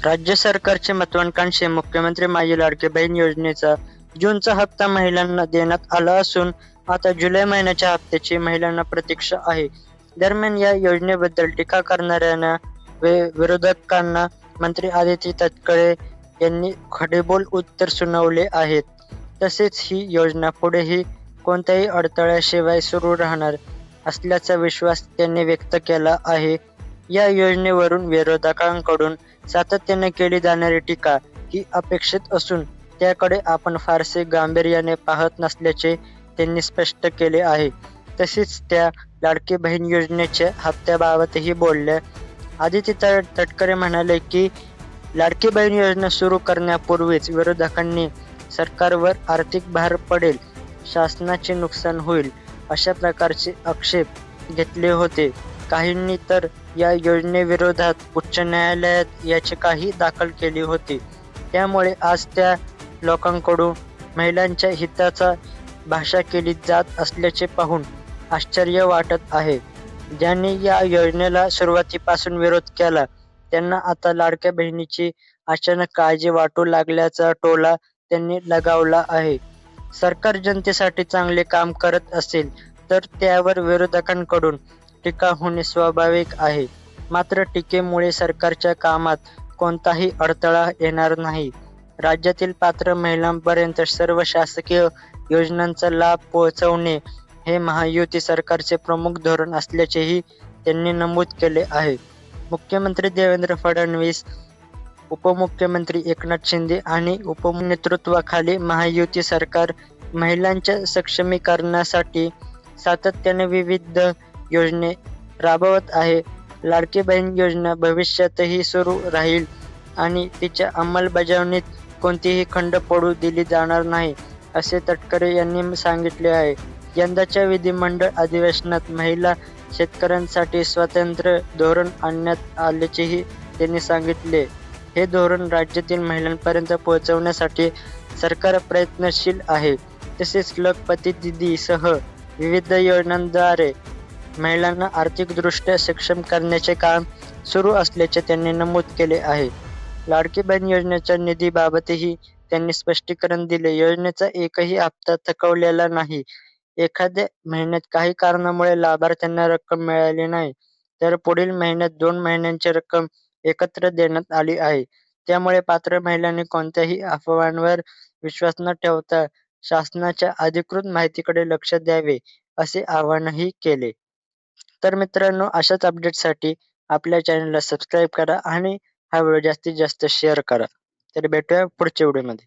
राज्य सरकारच्या महत्त्वाकांक्षी मुख्यमंत्री माझी लाडकी बहीण योजनेचा जूनचा हप्ता महिलांना देण्यात आला असून आता जुलै महिन्याच्या हप्त्याची महिलांना प्रतीक्षा आहे. दरम्यान या योजनेबद्दल टीका करणाऱ्यांना विरोधकांना मंत्री आदित्य तटकरे यांनी खडेबोल उत्तर सुनावले आहेत. तसेच ही योजना पुढेही कोणत्याही अडथळ्याशिवाय सुरू राहणार असल्याचा विश्वास त्यांनी व्यक्त केला आहे. या योजनेवरून विरोधकांकडून सातत्याने केली जाणारी टीका ही अपेक्षित असून त्याकडे आपण फारसे गांभीर्याने पाहत नसल्याचे त्यांनी स्पष्ट केले आहे. तसेच त्या लाडकी बहीण योजनेच्या हप्त्याबाबतही बोलल्या. आदित्य तटकरे म्हणाले की लाडकी बहीण योजना सुरू करण्यापूर्वीच विरोधकांनी सरकारवर आर्थिक भार पडेल, शासनाचे नुकसान होईल अशा प्रकारचे आक्षेप घेतले होते. काहींनी तर या योजनेविरोधात उच्च न्यायालयात याचिकाही दाखल केली होती. त्यामुळे आज त्या लोकांकडून महिलांच्या हिताचा भाषा केली जात असल्याचे पाहून आश्चर्य वाटत आहे. ज्यांनी या योजनेला सुरुवातीपासून विरोध केला त्यांना आता लाडक्या बहिणीची अचानक काळजी वाटू लागल्याचा टोला त्यांनी लगावला आहे. सरकार जनतेसाठी चांगले काम करत असेल तर त्यावर विरोधकांकडून टीका होणे स्वाभाविक आहे. मात्र टीकेमुळे सरकारच्या कामात कोणताही अडथळा येणार नाही. राज्यातील पात्र महिलांपर्यंत सर्व शासकीय योजनांचा लाभ पोहोचवणे हे महायुती सरकारचे प्रमुख धोरण असल्याचेही त्यांनी नमूद केले आहे. मुख्यमंत्री देवेंद्र फडणवीस, उपमुख्यमंत्री एकनाथ शिंदे आणि उपनेतृत्वाखाली महायुती सरकार महिलांच्या सक्षमीकरणासाठी सातत्याने विविध योजने राबवत आहे. लाडकी बहीण योजना भविष्यातही सुरू राहील आणि तिच्या अंमलबजावणीत कोणतीही खंड पडू दिली जाणार नाही, असे तटकरे यांनी सांगितले आहे. यंदाच्या विधिमंडळ अधिवेशनात महिला शेतकऱ्यांसाठी स्वतंत्र धोरण आणण्यात आल्याचेही त्यांनी सांगितले. हे धोरण राज्यातील महिलांपर्यंत पोहोचवण्यासाठी सरकार प्रयत्नशील आहे. तसेच लखपती दीदीसह विविध योजनांद्वारे महिलांना आर्थिकदृष्ट्या सक्षम करण्याचे काम सुरू असल्याचे त्यांनी नमूद केले आहे. लाडकी बहीण योजनेच्या निधीबाबतही त्यांनी स्पष्टीकरण दिले. योजनेचा एकही हप्ता थकवलेला नाही. एखाद्या महिन्यात काही कारणामुळे लाभार्थ्यांना रक्कम मिळाली नाही तर पुढील महिन्यात 2 महिन्यांची रक्कम एकत्र देण्यात आली आहे. त्यामुळे पात्र महिलांनी कोणत्याही अफवांवर विश्वास न ठेवता शासनाच्या अधिकृत माहितीकडे लक्ष द्यावे, असे आवाहनही केले. तर मित्रांनो, अशाच अपडेट्ससाठी आपल्या चॅनलला सबस्क्राईब करा आणि हा व्हिडिओ जास्तीत जास्त शेअर करा. तर भेटूया पुढच्या व्हिडिओमध्ये.